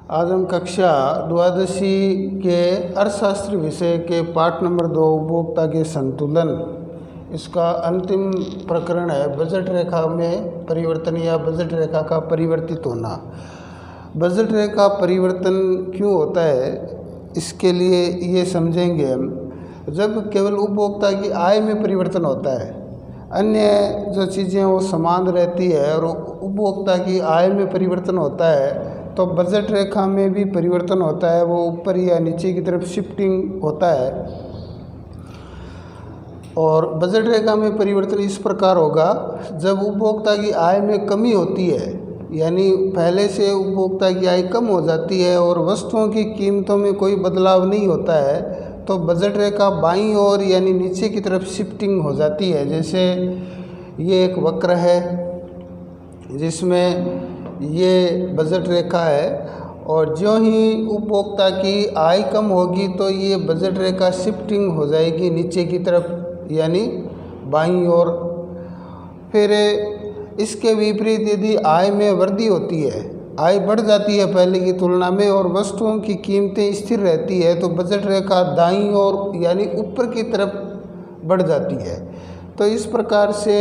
आज हम कक्षा द्वादशी के अर्थशास्त्र विषय के पाठ नंबर 2 उपभोक्ता के संतुलन, इसका अंतिम प्रकरण है बजट रेखा में परिवर्तन या बजट रेखा का परिवर्तित होना। बजट रेखा परिवर्तन क्यों होता है, इसके लिए ये समझेंगे हम। जब केवल उपभोक्ता की आय में परिवर्तन होता है, अन्य जो चीज़ें वो समान रहती है और उपभोक्ता की आय में परिवर्तन होता है, तो बजट रेखा में भी परिवर्तन होता है, वो ऊपर या नीचे की तरफ शिफ्टिंग होता है। और बजट रेखा में परिवर्तन इस प्रकार होगा, जब उपभोक्ता की आय में कमी होती है, यानी पहले से उपभोक्ता की आय कम हो जाती है और वस्तुओं की कीमतों में कोई बदलाव नहीं होता है, तो बजट रेखा बाईं ओर यानी नीचे की तरफ शिफ्टिंग हो जाती है। जैसे ये एक वक्र है जिसमें ये बजट रेखा है, और जो ही उपभोक्ता की आय कम होगी तो ये बजट रेखा शिफ्टिंग हो जाएगी नीचे की तरफ यानी बाईं ओर। फिर इसके विपरीत यदि आय में वृद्धि होती है, आय बढ़ जाती है पहले की तुलना में और वस्तुओं की कीमतें स्थिर रहती है, तो बजट रेखा दाईं ओर यानी ऊपर की तरफ बढ़ जाती है। तो इस प्रकार से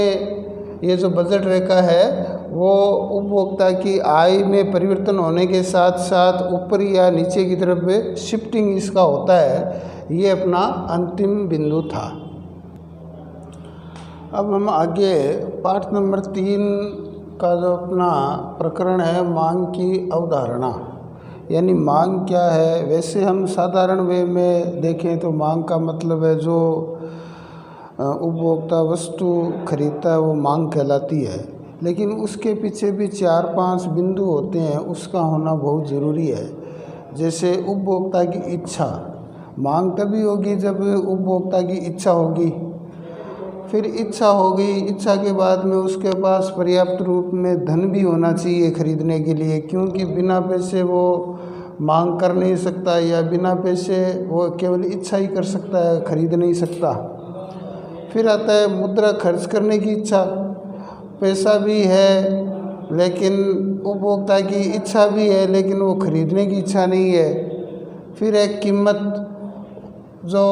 ये जो बजट रेखा है वो उपभोक्ता की आय में परिवर्तन होने के साथ साथ ऊपर या नीचे की तरफ शिफ्टिंग इसका होता है। ये अपना अंतिम बिंदु था। अब हम आगे पाठ नंबर 3 का जो अपना प्रकरण है, मांग की अवधारणा, यानी मांग क्या है। वैसे हम साधारण वे में देखें तो मांग का मतलब है जो उपभोक्ता वस्तु खरीदता है वो मांग कहलाती है, लेकिन उसके पीछे भी 4-5 बिंदु होते हैं, उसका होना बहुत ज़रूरी है। जैसे उपभोक्ता की इच्छा, मांग तभी होगी जब उपभोक्ता की इच्छा होगी। फिर इच्छा हो गई, इच्छा के बाद में उसके पास पर्याप्त रूप में धन भी होना चाहिए खरीदने के लिए, क्योंकि बिना पैसे वो मांग कर नहीं सकता या बिना पैसे वो केवल इच्छा ही कर सकता है, खरीद नहीं सकता। फिर आता है मुद्रा खर्च करने की इच्छा, पैसा भी है लेकिन उपभोक्ता की इच्छा भी है लेकिन वो खरीदने की इच्छा नहीं है। फिर एक कीमत, जो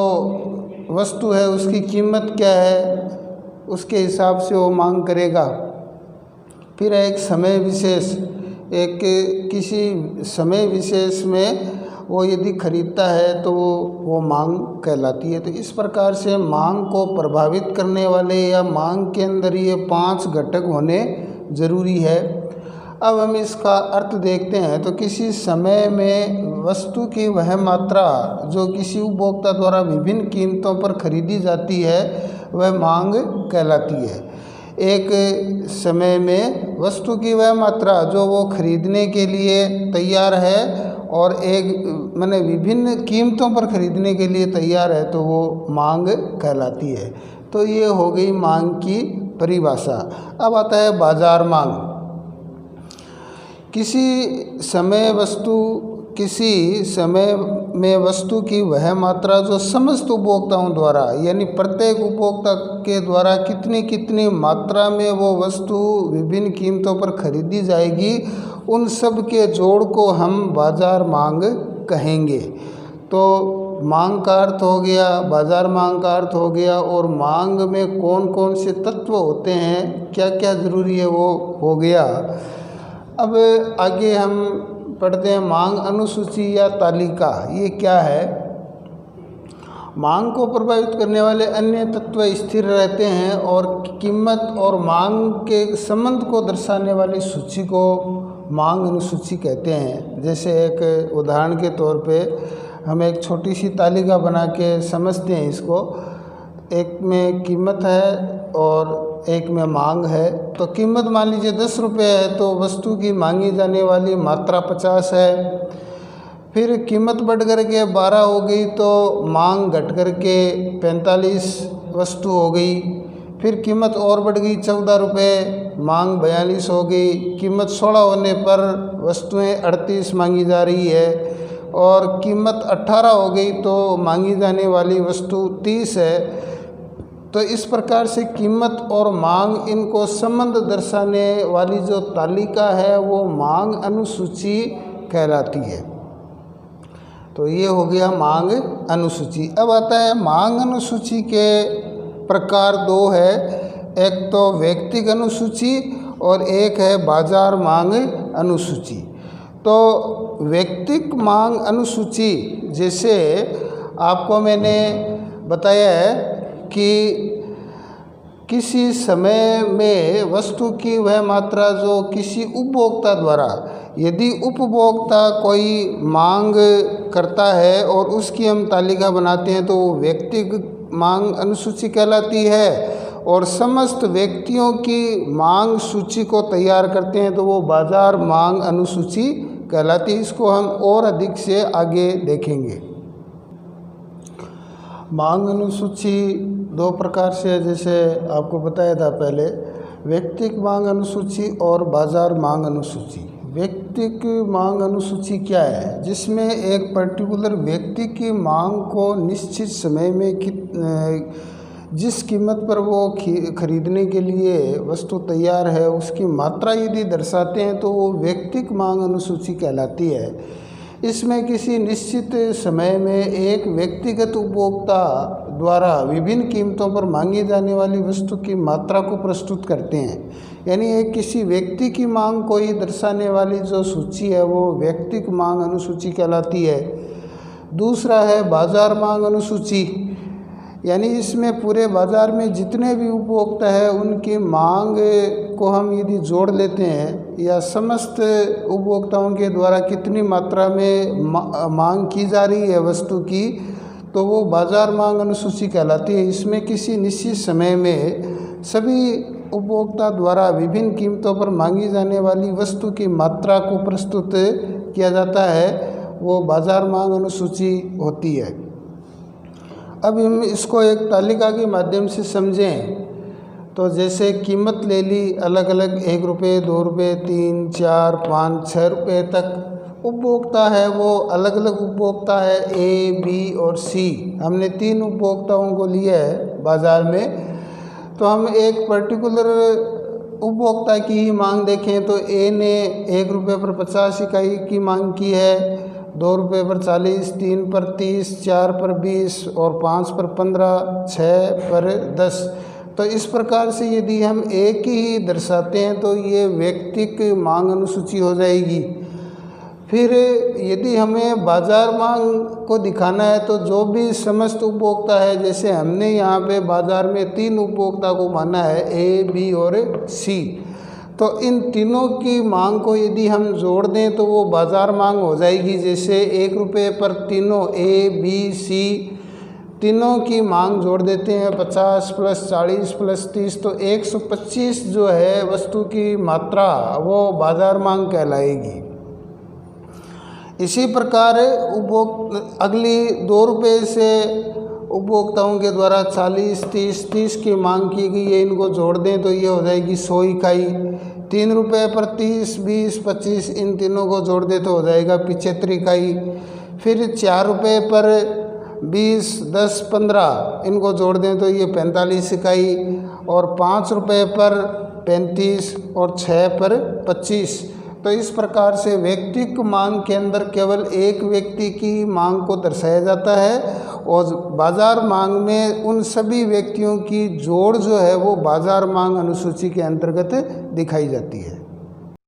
वस्तु है उसकी कीमत क्या है उसके हिसाब से वो मांग करेगा। फिर एक समय विशेष, एक किसी समय विशेष में वो यदि खरीदता है तो वो मांग कहलाती है। तो इस प्रकार से मांग को प्रभावित करने वाले या मांग के अंदर ये 5 घटक होने ज़रूरी है। अब हम इसका अर्थ देखते हैं। तो किसी समय में वस्तु की वह मात्रा जो किसी उपभोक्ता द्वारा विभिन्न कीमतों पर खरीदी जाती है वह मांग कहलाती है। एक समय में वस्तु की वह मात्रा जो वो खरीदने के लिए तैयार है और एक माने विभिन्न कीमतों पर खरीदने के लिए तैयार है, तो वो मांग कहलाती है। तो ये हो गई मांग की परिभाषा। अब आता है बाजार मांग। किसी समय में वस्तु की वह मात्रा जो समस्त उपभोक्ताओं द्वारा यानी प्रत्येक उपभोक्ता के द्वारा कितनी मात्रा में वो वस्तु विभिन्न कीमतों पर खरीदी जाएगी, उन सब के जोड़ को हम बाजार मांग कहेंगे। तो मांग का अर्थ हो गया, बाजार मांग का अर्थ हो गया, और मांग में कौन कौन से तत्व होते हैं, क्या क्या ज़रूरी है वो हो गया। अब आगे हम पढ़ते हैं मांग अनुसूची या तालिका। ये क्या है? मांग को प्रभावित करने वाले अन्य तत्व स्थिर रहते हैं और कीमत और मांग के संबंध को दर्शाने वाली सूची को मांग अनुसूची कहते हैं। जैसे एक उदाहरण के तौर पे हम एक छोटी सी तालिका बना के समझते हैं इसको। एक में कीमत है और एक में मांग है। तो कीमत मान लीजिए 10 रुपये है, तो वस्तु की मांगी जाने वाली मात्रा 50 है। फिर कीमत बढ़ कर के 12 हो गई तो मांग घट कर के 45 वस्तु हो गई। फिर कीमत और बढ़ गई 14 रुपये, मांग 42 हो गई। कीमत 16 होने पर वस्तुएं 38 मांगी जा रही है, और कीमत 18 हो गई तो मांगी जाने वाली वस्तु 30 है। तो इस प्रकार से कीमत और मांग, इनको संबंध दर्शाने वाली जो तालिका है वो मांग अनुसूची कहलाती है। तो ये हो गया मांग अनुसूची। अब आता है मांग अनुसूची के प्रकार दो है, एक तो व्यक्तिगत अनुसूची और एक है बाजार मांग अनुसूची। तो व्यक्तिगत मांग अनुसूची जैसे आपको मैंने बताया है कि किसी समय में वस्तु की वह मात्रा जो किसी उपभोक्ता द्वारा, यदि उपभोक्ता कोई मांग करता है और उसकी हम तालिका बनाते हैं तो वो व्यक्तिगत मांग अनुसूची कहलाती है, और समस्त व्यक्तियों की मांग सूची को तैयार करते हैं तो वो बाजार मांग अनुसूची कहलाती है। इसको हम और अधिक से आगे देखेंगे। मांग अनुसूची दो प्रकार से है, जैसे आपको बताया था पहले, व्यक्तिगत मांग अनुसूची और बाजार मांग अनुसूची। व्यक्तिगत मांग अनुसूची क्या है? जिसमें एक पर्टिकुलर व्यक्ति की मांग को निश्चित समय में जिस कीमत पर वो खरीदने के लिए वस्तु तैयार है उसकी मात्रा यदि दर्शाते हैं तो वो व्यक्तिगत मांग अनुसूची कहलाती है। इसमें किसी निश्चित समय में एक व्यक्तिगत उपभोक्ता द्वारा विभिन्न कीमतों पर मांगी जाने वाली वस्तु की मात्रा को प्रस्तुत करते हैं। यानी एक किसी व्यक्ति की मांग को ही दर्शाने वाली जो सूची है वो व्यक्तिगत मांग अनुसूची कहलाती है। दूसरा है बाजार मांग अनुसूची, यानी इसमें पूरे बाजार में जितने भी उपभोक्ता हैं उनकी मांग को हम यदि जोड़ लेते हैं या समस्त उपभोक्ताओं के द्वारा कितनी मात्रा में मांग की जा रही है वस्तु की, तो वो बाजार मांग अनुसूची कहलाती है। इसमें किसी निश्चित समय में सभी उपभोक्ता द्वारा विभिन्न कीमतों पर मांगी जाने वाली वस्तु की मात्रा को प्रस्तुत किया जाता है, वो बाजार मांग अनुसूची होती है। अब हम इसको एक तालिका के माध्यम से समझें तो जैसे कीमत ले ली अलग अलग, 1 रुपये, 2 रुपये, 3, 4, 5, 6 रुपये तक उपभोक्ता है, वो अलग अलग उपभोक्ता है, ए, बी और सी। हमने 3 उपभोक्ताओं को लिया है बाज़ार में। तो हम एक पर्टिकुलर उपभोक्ता की ही मांग देखें तो ए ने 1 रुपये पर 50 इकाई की मांग की है, 2 रुपये पर 40, 3 पर 30, 4 पर 20 और 5 पर 15, 6 पर 10। तो इस प्रकार से यदि हम एक ही दर्शाते हैं तो ये व्यक्तिगत मांग अनुसूची हो जाएगी। फिर यदि हमें बाजार मांग को दिखाना है तो जो भी समस्त उपभोक्ता है, जैसे हमने यहाँ पे बाज़ार में 3 उपभोक्ता को माना है, ए, बी और सी, तो इन तीनों की मांग को यदि हम जोड़ दें तो वो बाजार मांग हो जाएगी। जैसे 1 रुपये पर तीनों ए, बी, सी तीनों की मांग जोड़ देते हैं, 50 + 40 + 30 तो 125 जो है वस्तु की मात्रा वो बाजार मांग कहलाएगी। इसी प्रकार अगली 2 रुपये से उपभोक्ताओं के द्वारा 40, 30 की मांग की गई है, इनको जोड़ दें तो ये हो जाएगी 100 इकाई। 3 रुपये पर 30, 20, 25 इन तीनों को जोड़ दे तो हो जाएगा 75 इकाई। फिर 4 रुपये पर 20, 10, 15 इनको जोड़ दें तो ये 45 इकाई, और 5 रुपये पर 35 और 6 पर 25। तो इस प्रकार से व्यक्तिगत मांग के अंदर केवल एक व्यक्ति की मांग को दर्शाया जाता है, और बाजार मांग में उन सभी व्यक्तियों की जोड़ जो है वो बाजार मांग अनुसूची के अंतर्गत दिखाई जाती है।